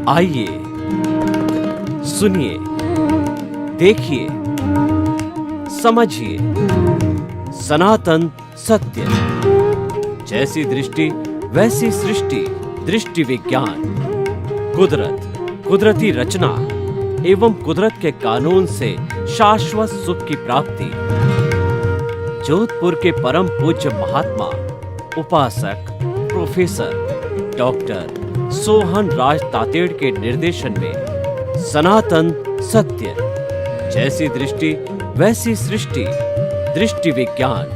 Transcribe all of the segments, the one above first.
आइए सुनिए, देखिए, समझिए सनातन सत्य। जैसी दृष्टि वैसी सृष्टि, दृष्टि विज्ञान। कुदरत, कुदरती रचना एवं कुदरत के कानून से शाश्वत सुख की प्राप्ति। जोधपुर के परम पूज्य महात्मा उपासक प्रोफेसर डॉक्टर सोहन राज तातेड़ के निर्देशन में सनातन सत्य। जैसी दृष्टि वैसी सृष्टि, दृष्टि विज्ञान।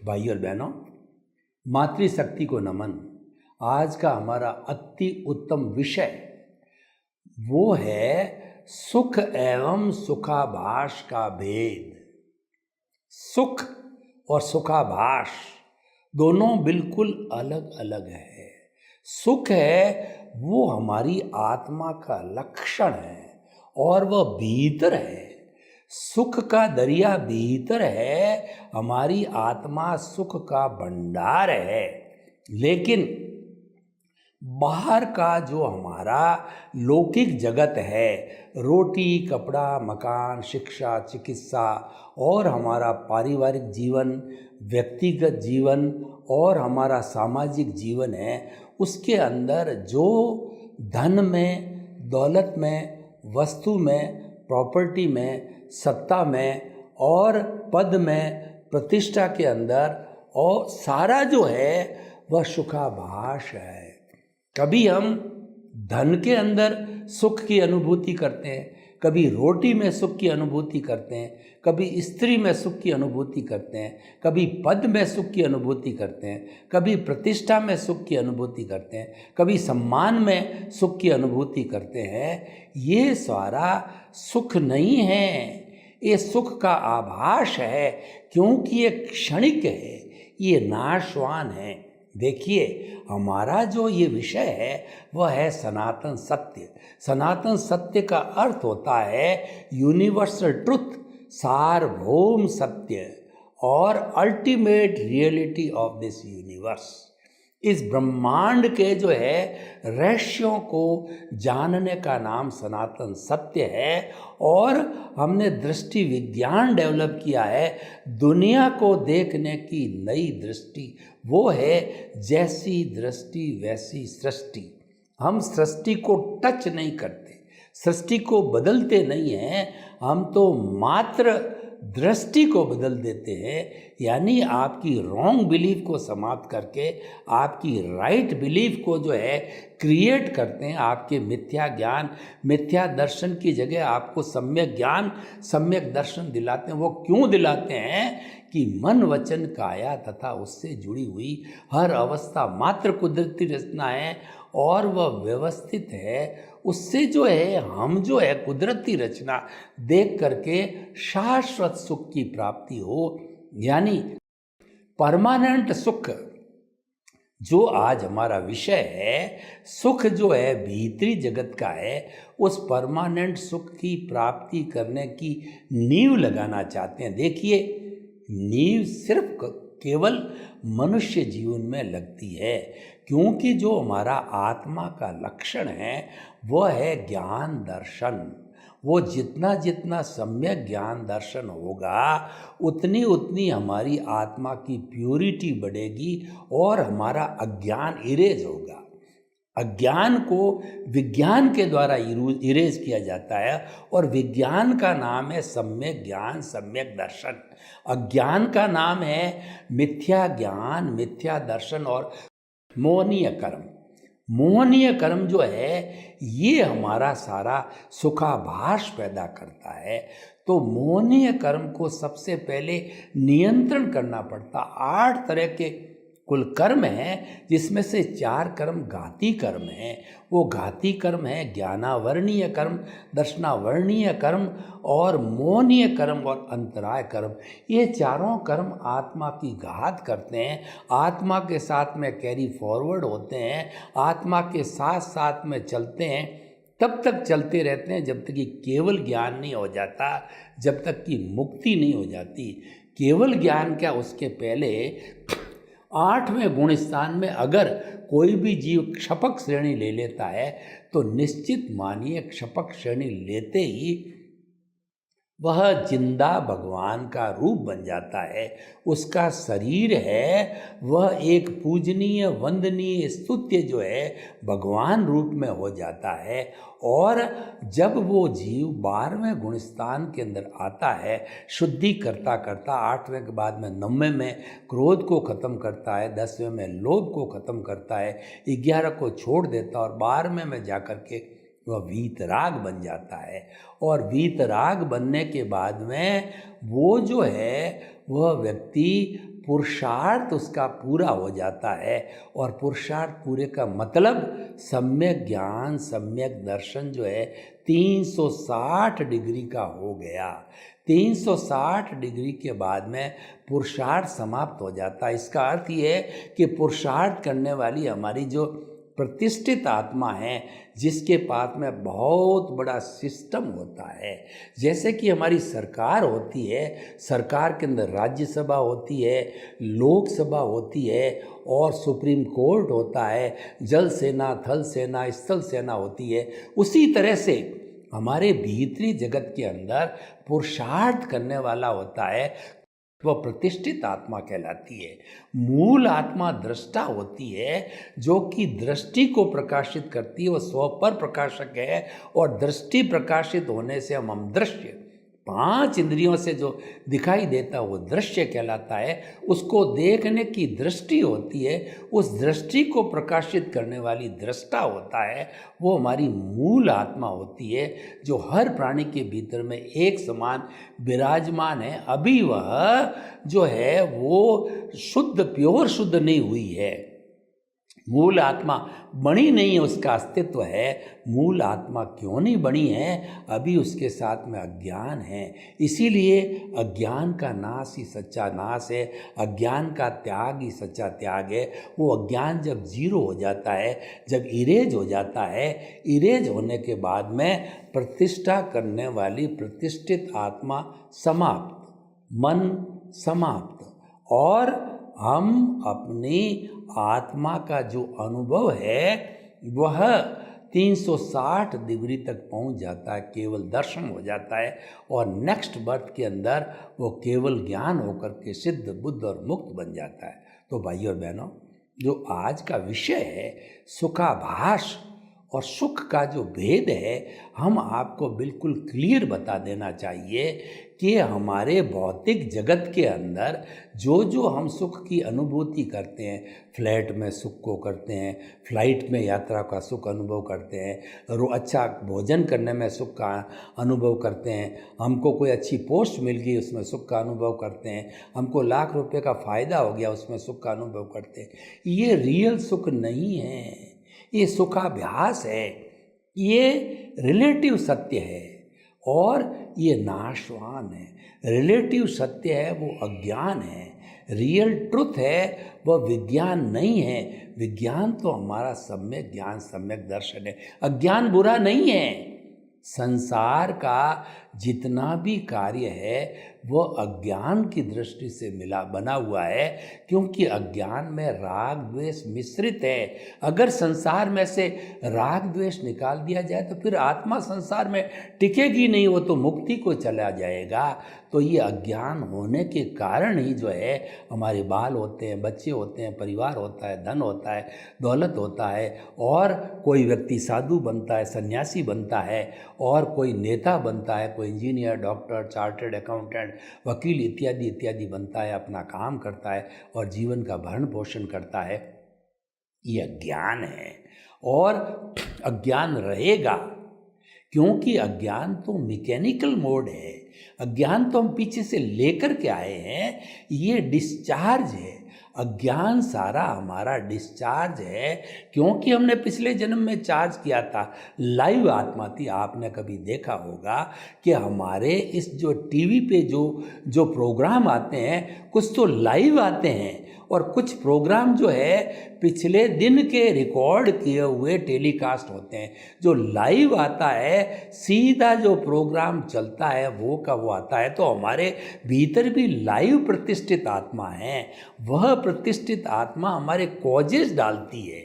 भाइयों और बहनों, मातृशक्ति को नमन। आज का हमारा अति उत्तम विषय वो है सुख एवं सुखाभास का भेद। सुख और सुखाभास दोनों बिल्कुल अलग अलग है। सुख है वो हमारी आत्मा का लक्षण है और वह भीतर है। सुख का दरिया भीतर है, हमारी आत्मा सुख का भंडार है। लेकिन बाहर का जो हमारा लौकिक जगत है, रोटी कपड़ा मकान शिक्षा चिकित्सा और हमारा पारिवारिक जीवन, व्यक्तिगत जीवन और हमारा सामाजिक जीवन है, उसके अंदर जो धन में, दौलत में, वस्तु में, प्रॉपर्टी में, सत्ता में और पद में, प्रतिष्ठा के अंदर और सारा जो है वह सुखाभास है। कभी हम धन के अंदर सुख की अनुभूति करते हैं, कभी रोटी में सुख की अनुभूति करते हैं, कभी स्त्री में सुख की अनुभूति करते हैं, कभी पद में सुख की अनुभूति करते हैं, कभी प्रतिष्ठा में सुख की अनुभूति करते हैं, कभी सम्मान में सुख की अनुभूति करते हैं। ये सारा सुख नहीं है, ये सुख का आभास है, क्योंकि ये क्षणिक है, ये नाशवान है। देखिए, हमारा जो ये विषय है वह है सनातन सत्य। सनातन सत्य का अर्थ होता है यूनिवर्सल ट्रुथ, सार्वभौम सत्य और ultimate reality of this universe. इस ब्रह्मांड के जो है रहस्यों को जानने का नाम सनातन सत्य है। और हमने दृष्टि विज्ञान डेवलप किया है, दुनिया को देखने की नई दृष्टि। वो है जैसी दृष्टि वैसी सृष्टि। हम सृष्टि को टच नहीं करते, सृष्टि को बदलते नहीं हैं, हम तो मात्र दृष्टि को बदल देते हैं। यानी आपकी रॉन्ग बिलीफ को समाप्त करके आपकी राइट बिलीफ को जो है क्रिएट करते हैं। आपके मिथ्या ज्ञान, मिथ्या दर्शन की जगह आपको सम्यक ज्ञान, सम्यक दर्शन दिलाते हैं। वो क्यों दिलाते हैं कि मन वचन काया तथा उससे जुड़ी हुई हर अवस्था मात्र कुदरती रचना है और वह व्यवस्थित है। उससे जो है हम जो है कुदरती रचना देख करके शाश्वत सुख की प्राप्ति हो। यानी परमानेंट सुख जो आज हमारा विषय है, सुख जो है भीतरी जगत का है, उस परमानेंट सुख की प्राप्ति करने की नींव लगाना चाहते हैं। देखिए, नींव सिर्फ केवल मनुष्य जीवन में लगती है, क्योंकि जो हमारा आत्मा का लक्षण है वह है ज्ञान दर्शन। वो जितना जितना सम्यक ज्ञान दर्शन होगा उतनी उतनी हमारी आत्मा की प्यूरिटी बढ़ेगी और हमारा अज्ञान इरेज होगा। अज्ञान को विज्ञान के द्वारा इरेज किया जाता है और विज्ञान का नाम है सम्यक ज्ञान, सम्यक दर्शन। अज्ञान का नाम है मिथ्या ज्ञान, मिथ्या दर्शन और मोहनीय कर्म। मोहनीय कर्म जो है ये हमारा सारा सुखाभास पैदा करता है। तो मोहनीय कर्म को सबसे पहले नियंत्रण करना पड़ता। 8 तरह के कुल कर्म हैं, जिसमें से 4 कर्म घाती कर्म हैं। वो घाती कर्म है ज्ञानावर्णीय कर्म, दर्शनावर्णीय कर्म और मोहनीय कर्म और अंतराय कर्म। ये चारों कर्म आत्मा की घात करते हैं, आत्मा के साथ में कैरी फॉरवर्ड होते हैं, आत्मा के साथ साथ में चलते हैं। तब तक चलते रहते हैं जब तक कि केवल ज्ञान नहीं हो जाता, जब तक कि मुक्ति नहीं हो जाती। केवल ज्ञान क्या, उसके पहले 8वें गुण स्थान में अगर कोई भी जीव क्षपक श्रेणी ले लेता है तो निश्चित मानिए क्षपक श्रेणी लेते ही वह जिंदा भगवान का रूप बन जाता है। उसका शरीर है वह एक पूजनीय वंदनीय स्तुत्य जो है भगवान रूप में हो जाता है। और जब वो जीव 12वें गुण स्थान के अंदर आता है, शुद्धि करता करता 8वें के बाद में 9वें में क्रोध को ख़त्म करता है, 10वें में लोभ को ख़त्म करता है, 11 को छोड़ देता है और 12वें में जाकर के वह वीतराग बन जाता है। और वीतराग बनने के बाद में वो जो है वह व्यक्ति पुरुषार्थ उसका पूरा हो जाता है। और पुरुषार्थ पूरे का मतलब सम्यक ज्ञान सम्यक दर्शन जो है 360 डिग्री का हो गया। 360 डिग्री के बाद में पुरुषार्थ समाप्त हो जाता है। इसका अर्थ ये है कि पुरुषार्थ करने वाली हमारी जो प्रतिष्ठित आत्मा है, जिसके पास में बहुत बड़ा सिस्टम होता है, जैसे कि हमारी सरकार होती है, सरकार के अंदर राज्यसभा होती है, लोकसभा होती है और सुप्रीम कोर्ट होता है, जल सेना थल सेना स्थल सेना होती है। उसी तरह से हमारे भीतरी जगत के अंदर पुरुषार्थ करने वाला होता है, वह प्रतिष्ठित आत्मा कहलाती है। मूल आत्मा दृष्टा होती है, जो कि दृष्टि को प्रकाशित करती है, वह स्व पर प्रकाशक है। और दृष्टि प्रकाशित होने से हम दृश्य 5 इंद्रियों से जो दिखाई देता वो दृश्य कहलाता है। उसको देखने की दृष्टि होती है, उस दृष्टि को प्रकाशित करने वाली दृष्टा होता है, वो हमारी मूल आत्मा होती है, जो हर प्राणी के भीतर में एक समान विराजमान है। अभी वह जो है वो शुद्ध प्योर शुद्ध नहीं हुई है, मूल आत्मा बनी नहीं है, उसका अस्तित्व है। मूल आत्मा क्यों नहीं बनी है? अभी उसके साथ में अज्ञान है। इसीलिए अज्ञान का नाश ही सच्चा नाश है, अज्ञान का त्याग ही सच्चा त्याग है। वो अज्ञान जब जीरो हो जाता है, जब इरेज हो जाता है, इरेज होने के बाद में प्रतिष्ठा करने वाली प्रतिष्ठित आत्मा समाप्त, मन समाप्त, और हम अपनी आत्मा का जो अनुभव है वह 360 डिग्री तक पहुंच जाता है, केवल दर्शन हो जाता है। और नेक्स्ट बर्थ के अंदर वो केवल ज्ञान होकर के सिद्ध बुद्ध और मुक्त बन जाता है। तो भाइयों और बहनों, जो आज का विषय है सुखाभास और सुख का जो भेद है, हम आपको बिल्कुल क्लियर बता देना चाहिए कि हमारे भौतिक जगत के अंदर जो जो हम सुख की अनुभूति करते हैं, फ्लैट में सुख को करते हैं, फ्लाइट में यात्रा का सुख अनुभव करते हैं, अच्छा भोजन करने में सुख का अनुभव करते हैं, हमको कोई अच्छी पोस्ट मिल गई उसमें सुख का अनुभव करते हैं, हमको लाख रुपए का फ़ायदा हो गया उसमें सुख का अनुभव करते हैं। ये रियल सुख नहीं है, ये सुखाभ्यास है, ये रिलेटिव सत्य है और ये नाशवान है। रिलेटिव सत्य है वो अज्ञान है, रियल ट्रुथ है वह विज्ञान नहीं है। विज्ञान तो हमारा सम्यक ज्ञान सम्यक दर्शन है। अज्ञान बुरा नहीं है। संसार का जितना भी कार्य है वह अज्ञान की दृष्टि से बना हुआ है, क्योंकि अज्ञान में राग द्वेष मिश्रित है। अगर संसार में से राग द्वेष निकाल दिया जाए तो फिर आत्मा संसार में टिकेगी नहीं, वो तो मुक्ति को चला जाएगा। तो ये अज्ञान होने के कारण ही जो है हमारे बाल होते हैं, बच्चे होते हैं, परिवार होता है, धन होता है, दौलत होता है, और कोई व्यक्ति साधु बनता है, सन्यासी बनता है, और कोई नेता बनता है, कोई इंजीनियर, डॉक्टर, चार्टर्ड अकाउंटेंट, वकील इत्यादि इत्यादि बनता है, अपना काम करता है और जीवन का भरण पोषण करता है। ये अज्ञान है और अज्ञान रहेगा, क्योंकि अज्ञान तो मैकेनिकल मोड है। अज्ञान तो हम पीछे से लेकर के आए हैं, ये डिस्चार्ज है। अज्ञान सारा हमारा डिस्चार्ज है, क्योंकि हमने पिछले जन्म में चार्ज किया था। लाइव आत्मा थी। आपने कभी देखा होगा कि हमारे इस जो टीवी पे जो प्रोग्राम आते हैं कुछ तो लाइव आते हैं, और कुछ प्रोग्राम जो है पिछले दिन के रिकॉर्ड किए हुए टेलीकास्ट होते हैं। जो लाइव आता है, सीधा जो प्रोग्राम चलता है वो का वो आता है। तो हमारे भीतर भी लाइव प्रतिष्ठित आत्मा है। वह प्रतिष्ठित आत्मा हमारे कॉजेज डालती है।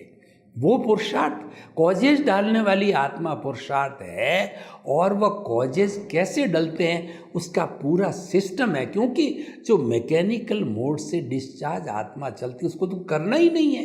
वो पुरुषार्थ, कॉजेज डालने वाली आत्मा पुरुषार्थ है। और वह कॉजेज कैसे डलते हैं उसका पूरा सिस्टम है। क्योंकि जो मैकेनिकल मोड से डिस्चार्ज आत्मा चलती है उसको तो करना ही नहीं है।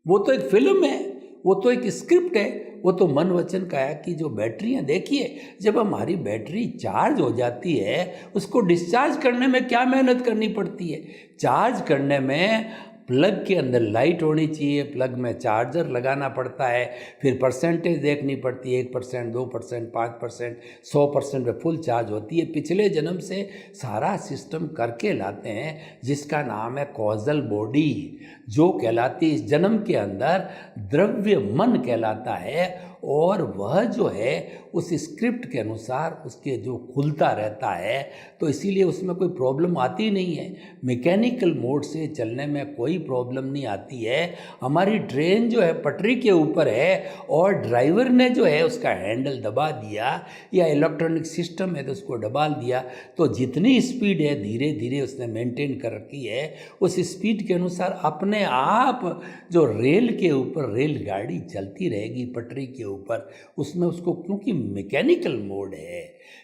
वो तो एक फिल्म है, वो तो एक स्क्रिप्ट है। वो तो मन वचन काया की जो बैटरियाँ, देखिए जब हमारी बैटरी चार्ज हो जाती है उसको डिस्चार्ज करने में क्या मेहनत करनी पड़ती है। चार्ज करने में प्लग के अंदर लाइट होनी चाहिए, प्लग में चार्जर लगाना पड़ता है, फिर परसेंटेज देखनी पड़ती है, 1%, 2%, 5%, 100% पे फुल चार्ज होती है। पिछले जन्म से सारा सिस्टम करके लाते हैं जिसका नाम है कॉजल बॉडी, जो कहलाती है इस जन्म के अंदर द्रव्य मन कहलाता है। और वह जो है उस स्क्रिप्ट के अनुसार उसके जो खुलता रहता है, तो इसीलिए उसमें कोई प्रॉब्लम आती नहीं है। मैकेनिकल मोड से चलने में कोई प्रॉब्लम नहीं आती है। हमारी ट्रेन जो है पटरी के ऊपर है और ड्राइवर ने जो है उसका हैंडल दबा दिया या इलेक्ट्रॉनिक सिस्टम है तो उसको दबा दिया, तो जितनी स्पीड है धीरे धीरे उसने मेंटेन कर रखी है। उस स्पीड के अनुसार अपने आप जो रेल के ऊपर रेलगाड़ी चलती रहेगी पटरी के ऊपर, उसमें उसको क्योंकि मैकेनिकल मोड है।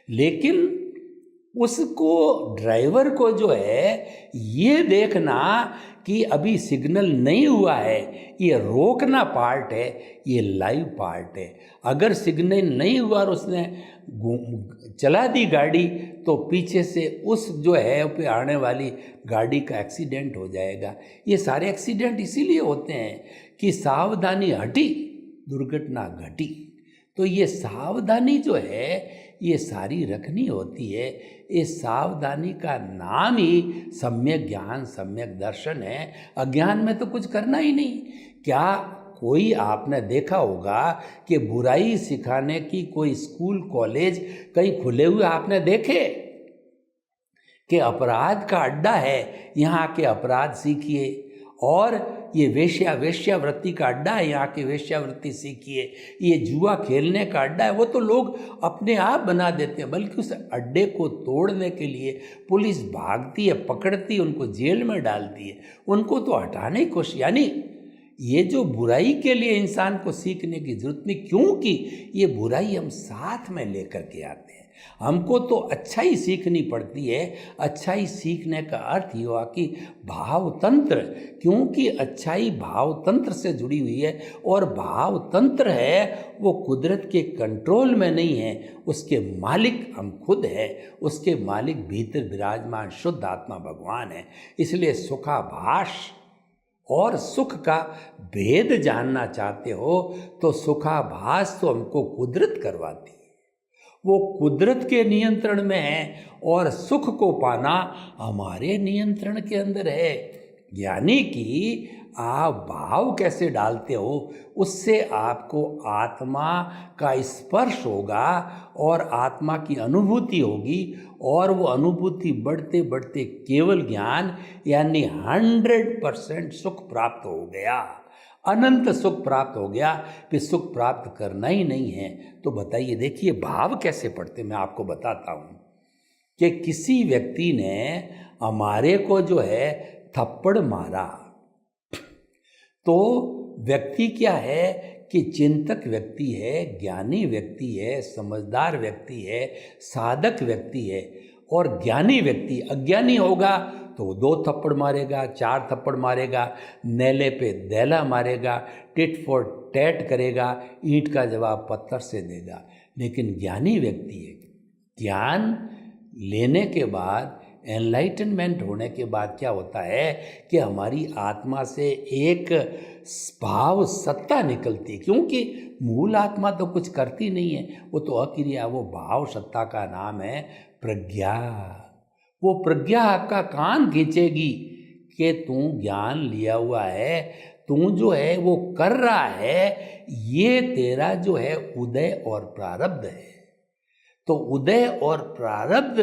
लेकिन उसको ड्राइवर को जो है ये देखना कि अभी सिग्नल नहीं हुआ है, ये रोकना पार्ट है, ये लाइव पार्ट है। अगर सिग्नल नहीं हुआ और उसने चला दी गाड़ी तो पीछे से उस जो है पे आने वाली गाड़ी का एक्सीडेंट हो जाएगा। ये सारे एक्सीडेंट इसीलिए होते हैं कि सावधानी हटी दुर्घटना घटी। तो ये सावधानी जो है ये सारी रखनी होती है। इस सावधानी का नाम ही सम्यक ज्ञान सम्यक दर्शन है। अज्ञान में तो कुछ करना ही नहीं। क्या कोई आपने देखा होगा कि बुराई सिखाने की कोई स्कूल कॉलेज कहीं खुले हुए आपने देखे कि अपराध का अड्डा है, यहाँ के अपराध सीखिए, और ये वेश्यावृत्ति का अड्डा है, यहाँ की वेश्यावृत्ति सीखिए, ये जुआ खेलने का अड्डा है, वो तो लोग अपने आप बना देते हैं। बल्कि उस अड्डे को तोड़ने के लिए पुलिस भागती है, पकड़ती है, उनको जेल में डालती है, उनको तो हटाने की कोशिश। यानी ये जो बुराई के लिए इंसान को सीखने की जरूरत नहीं, क्योंकि ये बुराई हम साथ में लेकर के आते हैं। हमको तो अच्छाई सीखनी पड़ती है। अच्छाई सीखने का अर्थ ये हुआ कि भावतंत्र, क्योंकि अच्छाई भावतंत्र से जुड़ी हुई है और भावतंत्र है वो कुदरत के कंट्रोल में नहीं है, उसके मालिक हम खुद हैं, उसके मालिक भीतर विराजमान शुद्ध आत्मा भगवान है। इसलिए सुखाभास और सुख का भेद जानना चाहते हो तो सुखाभास तो हमको कुदरत करवाती है, वो कुदरत के नियंत्रण में है, और सुख को पाना हमारे नियंत्रण के अंदर है। यानी कि आप भाव कैसे डालते हो उससे आपको आत्मा का स्पर्श होगा और आत्मा की अनुभूति होगी, और वो अनुभूति बढ़ते बढ़ते केवल ज्ञान यानी 100% सुख प्राप्त हो गया, अनंत सुख प्राप्त हो गया। फिर सुख प्राप्त करना ही नहीं है। तो बताइए, देखिए भाव कैसे पढ़ते, मैं आपको बताता हूँ कि किसी व्यक्ति ने हमारे को जो है थप्पड़ मारा, तो व्यक्ति क्या है कि चिंतक व्यक्ति है, ज्ञानी व्यक्ति है, समझदार व्यक्ति है, साधक व्यक्ति है। और ज्ञानी व्यक्ति अज्ञानी होगा तो 2 थप्पड़ मारेगा, 4 थप्पड़ मारेगा, नेले पे दैला मारेगा, टिट फॉर टैट करेगा, ईंट का जवाब पत्थर से देगा। लेकिन ज्ञानी व्यक्ति है, ज्ञान लेने के बाद, एनलाइटनमेंट होने के बाद क्या होता है कि हमारी आत्मा से एक भाव सत्ता निकलती है। क्योंकि मूल आत्मा तो कुछ करती नहीं है, वो तो अक्रिया। वो भाव सत्ता का नाम है प्रज्ञा। वो प्रज्ञा आपका कान खींचेगी कि तू ज्ञान लिया हुआ है, तू जो है वो कर रहा है, ये तेरा जो है उदय और प्रारब्ध है। तो उदय और प्रारब्ध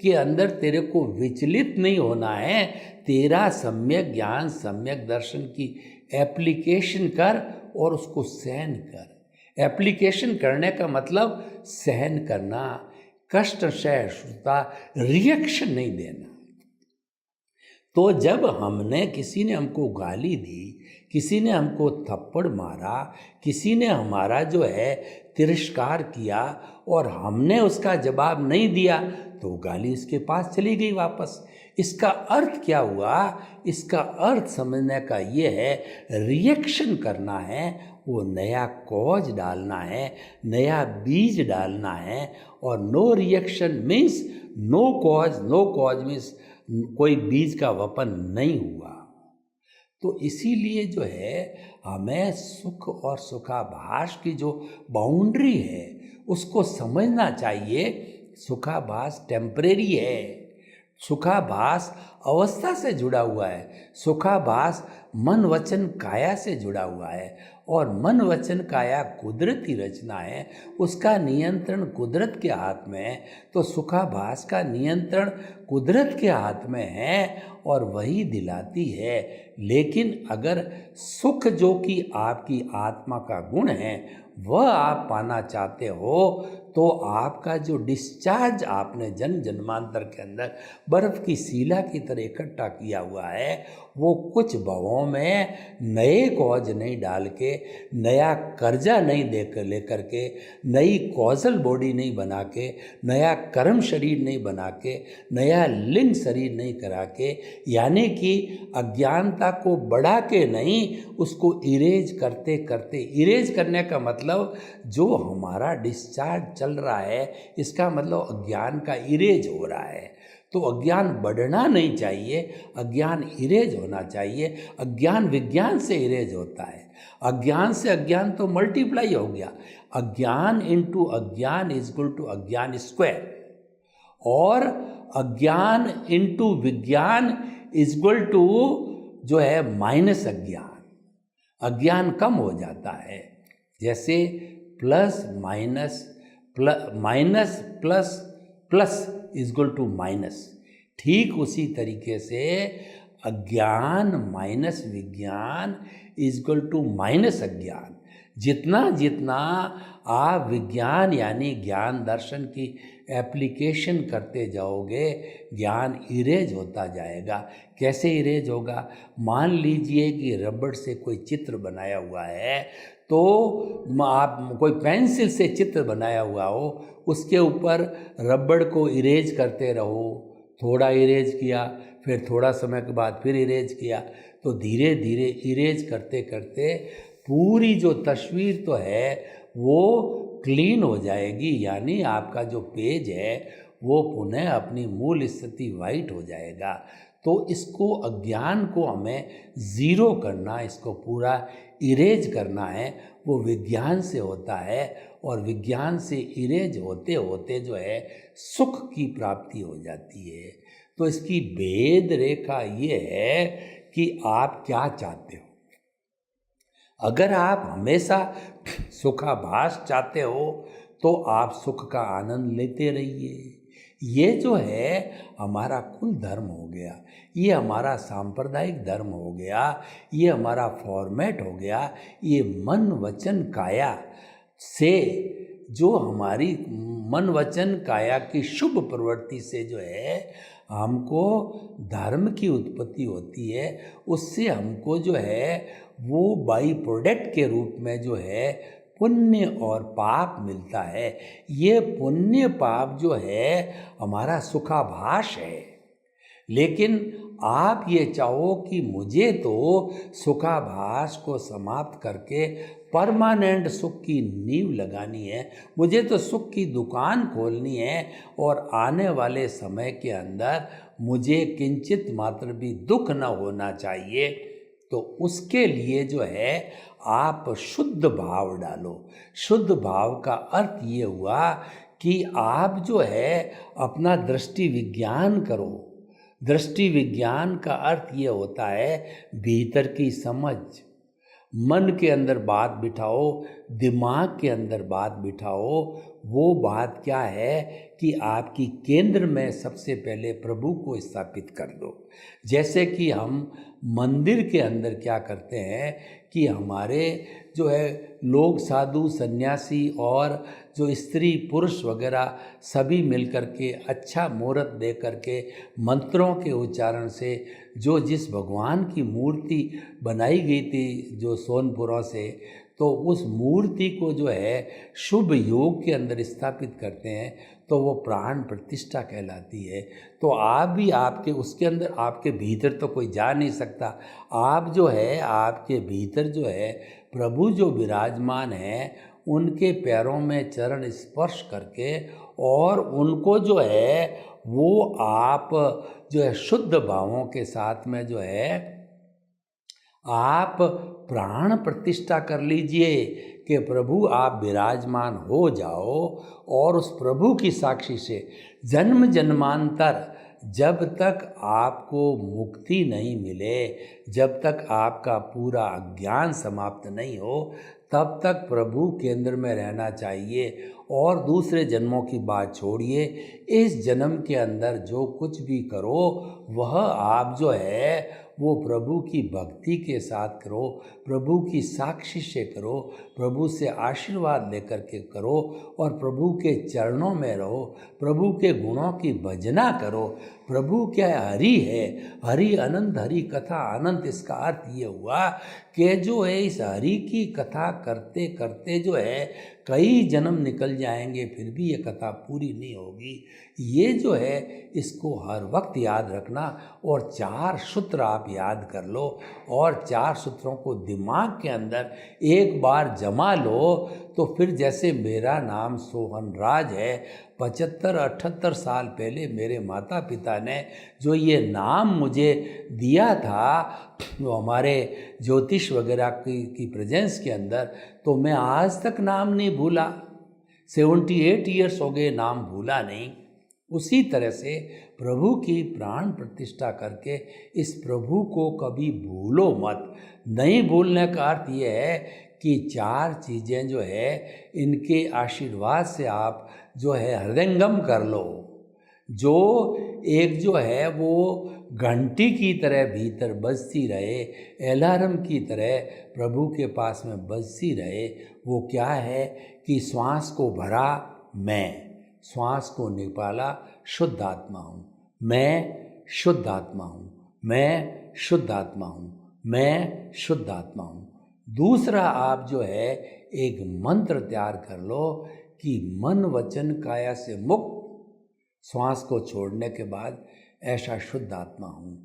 के अंदर तेरे को विचलित नहीं होना है। तेरा सम्यक ज्ञान सम्यक दर्शन की एप्लीकेशन कर और उसको सहन कर। एप्लीकेशन करने का मतलब सहन करना, कष्ट सहिष्णुता, रिएक्शन नहीं देना। तो जब किसी ने हमको गाली दी, किसी ने हमको थप्पड़ मारा, किसी ने हमारा जो है तिरस्कार किया और हमने उसका जवाब नहीं दिया, तो गाली उसके पास चली गई वापस। इसका अर्थ क्या हुआ? इसका अर्थ समझने का ये है, रिएक्शन करना है, वो नया कॉज डालना है, नया बीज डालना है। और no reaction means no cause means कोई बीज का वपन नहीं हुआ। तो इसीलिए जो है हमें सुख और सुखाभास की जो बाउंड्री है उसको समझना चाहिए। सुखाभास टेम्परेरी है, सुखाभास अवस्था से जुड़ा हुआ है, सुखाभास मन वचन काया से जुड़ा हुआ है। और मन वचन काया कुदरती रचना है, उसका नियंत्रण कुदरत के हाथ में है। तो सुखाभास का नियंत्रण कुदरत के हाथ में है और वही दिलाती है। लेकिन अगर सुख जो कि आपकी आत्मा का गुण है वह आप पाना चाहते हो, तो आपका जो डिस्चार्ज आपने जन्म जन्मांतर के अंदर बर्फ़ की सीला की तरह इकट्ठा किया हुआ है, वो कुछ भवों में नए कॉज नहीं डाल के, नया कर्जा नहीं देकर लेकर के, नई कॉजल बॉडी नहीं बना के, नया कर्म शरीर नहीं बना के, नया लिंग शरीर नहीं करा के, यानी कि अज्ञानता को बढ़ा के नहीं, उसको इरेज करते करते, इरेज करने का मतलब जो हमारा डिस्चार्ज चल रहा है इसका मतलब अज्ञान का इरेज हो रहा है। तो अज्ञान बढ़ना नहीं चाहिए, अज्ञान इरेज होना चाहिए। अज्ञान विज्ञान से इरेज होता है। अज्ञान से अज्ञान तो मल्टीप्लाई हो गया। अज्ञान इंटू अज्ञान इज इक्वल टू अज्ञान स्क्वायर, और अज्ञान इंटू विज्ञान इज इक्वल टू जो है माइनस अज्ञान। अज्ञान कम हो जाता है, जैसे plus minus plus plus is equal to minus. ठीक उसी तरीके से अज्ञान माइनस विज्ञान इज इक्वल टू माइनस अज्ञान। जितना जितना आप विज्ञान यानी ज्ञान दर्शन की एप्लीकेशन करते जाओगे, ज्ञान इरेज होता जाएगा। कैसे इरेज होगा? मान लीजिए कि रबड़ से कोई चित्र बनाया हुआ है, तो आप कोई पेंसिल से चित्र बनाया हुआ हो, उसके ऊपर रबड़ को इरेज करते रहो। थोड़ा इरेज किया, फिर थोड़ा समय के बाद फिर इरेज किया, तो धीरे धीरे इरेज करते करते पूरी जो तस्वीर तो है वो क्लीन हो जाएगी, यानी आपका जो पेज है वो पुनः अपनी मूल स्थिति वाइट हो जाएगा। तो इसको अज्ञान को हमें ज़ीरो करना, इसको पूरा इरेज करना है, वो विज्ञान से होता है। और विज्ञान से इरेज होते होते जो है सुख की प्राप्ति हो जाती है। तो इसकी भेद रेखा ये है कि आप क्या चाहते हो। अगर आप हमेशा सुखाभास चाहते हो तो आप सुख का आनंद लेते रहिए। ये जो है हमारा कुल धर्म हो गया, ये हमारा सांप्रदायिक धर्म हो गया, ये हमारा फॉर्मेट हो गया। ये मन वचन काया से जो हमारी मन वचन काया की शुभ प्रवृत्ति से जो है हमको धर्म की उत्पत्ति होती है, उससे हमको जो है वो बाई प्रोडक्ट के रूप में जो है पुण्य और पाप मिलता है। ये पुण्य पाप जो है हमारा सुखाभास है। लेकिन आप ये चाहो कि मुझे तो सुखाभास को समाप्त करके परमानेंट सुख की नींव लगानी है, मुझे तो सुख की दुकान खोलनी है और आने वाले समय के अंदर मुझे किंचित मात्र भी दुख न होना चाहिए, तो उसके लिए जो है आप शुद्ध भाव डालो। शुद्ध भाव का अर्थ ये हुआ कि आप जो है अपना दृष्टि विज्ञान करो। दृष्टि विज्ञान का अर्थ ये होता है भीतर की समझ। मन के अंदर बात बिठाओ, दिमाग के अंदर बात बिठाओ, वो बात क्या है कि आपकी केंद्र में सबसे पहले प्रभु को स्थापित कर दो। जैसे कि हम मंदिर के अंदर क्या करते हैं कि हमारे जो है लोग साधु सन्यासी और जो स्त्री पुरुष वगैरह सभी मिलकर के अच्छा मुहूर्त दे करके मंत्रों के उच्चारण से जो जिस भगवान की मूर्ति बनाई गई थी जो सोनपुरों से, तो उस मूर्ति को जो है शुभ योग के अंदर स्थापित करते हैं, तो वो प्राण प्रतिष्ठा कहलाती है। तो आप भी आपके उसके अंदर आपके भीतर तो कोई जा नहीं सकता, आप जो है आपके भीतर जो है प्रभु जो विराजमान हैं उनके पैरों में चरण स्पर्श करके और उनको जो है वो आप जो है शुद्ध भावों के साथ में जो है आप प्राण प्रतिष्ठा कर लीजिए कि प्रभु आप विराजमान हो जाओ। और उस प्रभु की साक्षी से जन्म जन्मांतर जब तक आपको मुक्ति नहीं मिले, जब तक आपका पूरा अज्ञान समाप्त नहीं हो, तब तक प्रभु केंद्र में रहना चाहिए। और दूसरे जन्मों की बात छोड़िए, इस जन्म के अंदर जो कुछ भी करो वह आप जो है वो प्रभु की भक्ति के साथ करो, प्रभु की साक्षी से करो, प्रभु से आशीर्वाद लेकर के करो और प्रभु के चरणों में रहो, प्रभु के गुणों की भजना करो। प्रभु क्या हरि है, हरि अनंत, हरि कथा अनंत। इसका अर्थ ये हुआ कि जो है इस हरि की कथा करते करते जो है कई जन्म निकल जाएंगे, फिर भी ये कथा पूरी नहीं होगी। ये जो है इसको हर वक्त याद रखना और 4 सूत्र आप याद कर लो और 4 सूत्रों को दिमाग के अंदर एक बार जमा लो, तो फिर जैसे मेरा नाम सोहन राज है, 75-78 साल पहले मेरे माता पिता ने जो ये नाम मुझे दिया था वो हमारे ज्योतिष वगैरह की प्रेजेंस के अंदर, तो मैं आज तक नाम नहीं भूला। 78 ईयर्स हो गए, नाम भूला नहीं। उसी तरह से प्रभु की प्राण प्रतिष्ठा करके इस प्रभु को कभी भूलो मत। नहीं भूलने का अर्थ ये है कि 4 चीज़ें जो है इनके आशीर्वाद से आप जो है हृदयंगम कर लो। जो एक जो है वो घंटी की तरह भीतर बजती रहे, अलार्म की तरह प्रभु के पास में बजती रहे, वो क्या है कि श्वास को भरा मैं, श्वास को निकाला शुद्ध आत्मा हूँ, मैं शुद्ध आत्मा हूँ, मैं शुद्ध आत्मा हूँ, मैं शुद्ध आत्मा हूँ। दूसरा आप जो है एक मंत्र तैयार कर लो कि मन वचन काया से मुक्त, श्वास को छोड़ने के बाद ऐसा शुद्ध आत्मा हूँ।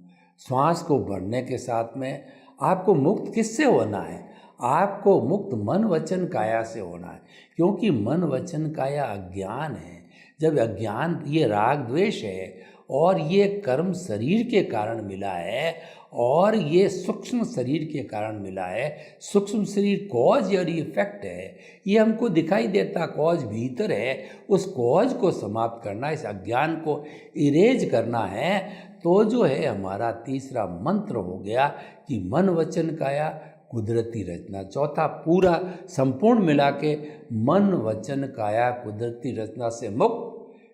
श्वास को भरने के साथ में आपको मुक्त किससे होना है? आपको मुक्त मन वचन काया से होना है, क्योंकि मन वचन काया अज्ञान है। जब अज्ञान, ये राग द्वेष है और ये कर्म शरीर के कारण मिला है और ये सूक्ष्म शरीर के कारण मिला है। सूक्ष्म शरीर कॉज और इफेक्ट है, ये हमको दिखाई देता कॉज भीतर है। उस कॉज को समाप्त करना, इस अज्ञान को इरेज करना है। तो जो है हमारा तीसरा मंत्र हो गया कि मन वचन काया कुदरती रचना। चौथा पूरा संपूर्ण मिला के मन वचन काया कुदरती रचना से मुक्त,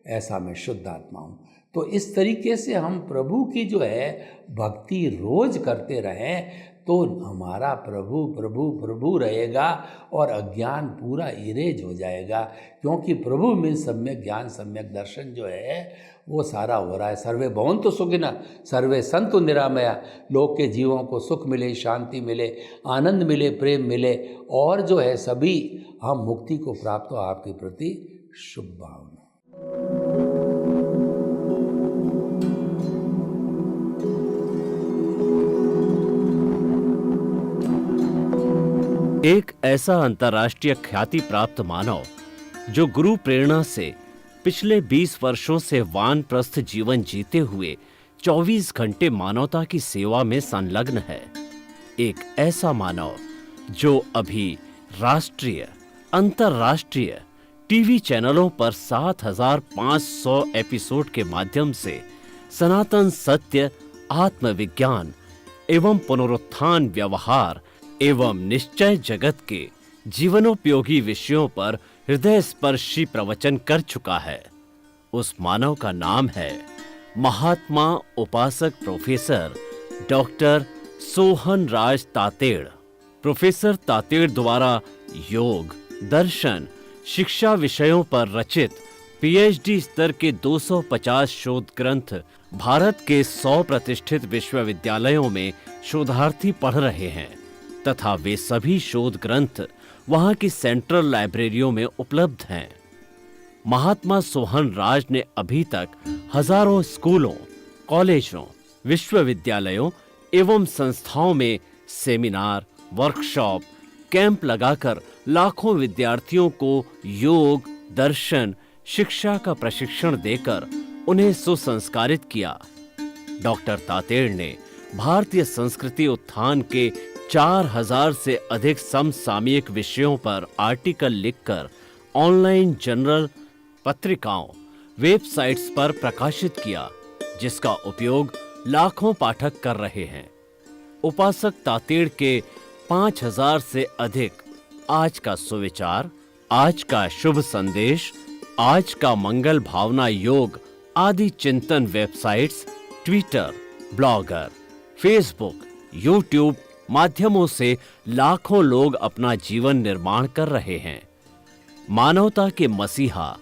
ऐसा मैं शुद्ध आत्मा हूँ। तो इस तरीके से हम प्रभु की जो है भक्ति रोज करते रहें तो हमारा प्रभु प्रभु प्रभु रहेगा और अज्ञान पूरा इरेज हो जाएगा। क्योंकि प्रभु में सम्यक ज्ञान सम्यक दर्शन जो है वो सारा हो रहा है। सर्वे भवन्तु सुखिनः सर्वे सन्तु निरामया। लोक के जीवों को सुख मिले, शांति मिले, आनंद मिले, प्रेम मिले और जो है सभी हम मुक्ति को प्राप्त हो। आपके प्रति शुभ भावना। एक ऐसा अंतर्राष्ट्रीय ख्याति प्राप्त मानव जो गुरु प्रेरणा से पिछले 20 वर्षों से वानप्रस्थ जीवन जीते हुए 24 घंटे मानवता की सेवा में संलग्न है। एक ऐसा मानव जो अभी राष्ट्रीय, अंतर्राष्ट्रीय टीवी चैनलों पर 7,500 एपिसोड के माध्यम से सनातन सत्य, आत्मविज्ञान एवं पुनरुत्थान व्यवहार एवं निश्चय जगत के जीवनोपयोगी विषयों पर हृदय स्पर्शी प्रवचन कर चुका है। उस मानव का नाम है महात्मा उपासक प्रोफेसर डॉक्टर सोहन राज तातेड़। प्रोफेसर तातेड़ द्वारा योग, दर्शन, शिक्षा विषयों पर रचित पीएचडी स्तर के 250 शोध ग्रंथ भारत के 100 प्रतिष्ठित विश्वविद्यालयों में शोधार्थी पढ़ रहे हैं तथा वे सभी शोध ग्रंथ वहां की सेंट्रल लाइब्रेरियों में उपलब्ध हैं। महात्मा सोहन राज ने अभी तक हजारों स्कूलों, कॉलेजों, विश्वविद्यालयों एवं संस्थाओं में सेमिनार, वर्कशॉप, कैंप लगाकर लाखों विद्यार्थियों को योग, दर्शन, शिक्षा का प्रशिक्षण देकर उन्हें सुसंस्कारित किया। डॉक्टर तातेड़ ने भारतीय संस्कृति उत्थान के 4000 से अधिक समसामयिक विषयों पर आर्टिकल लिखकर ऑनलाइन जर्नल, पत्रिकाओं, वेबसाइट्स पर प्रकाशित किया, जिसका उपयोग लाखों पाठक कर रहे हैं। उपासक तातेड़ के 5000 से अधिक आज का सुविचार, आज का शुभ संदेश, आज का मंगल भावना योग आदि चिंतन websites, Twitter, blogger, Facebook, YouTube माध्यमों से लाखों लोग अपना जीवन निर्माण कर रहे हैं। मानवता के मसीहा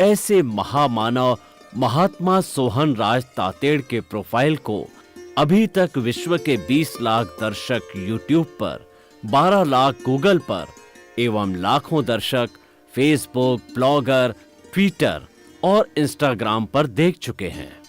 ऐसे महामानव महात्मा सोहन राज तातेड़ के प्रोफाइल को अभी तक विश्व के 20 लाख दर्शक यूट्यूब पर, 12 लाख गूगल पर एवं लाखों दर्शक फेसबुक, ब्लॉगर, ट्विटर और इंस्टाग्राम पर देख चुके हैं।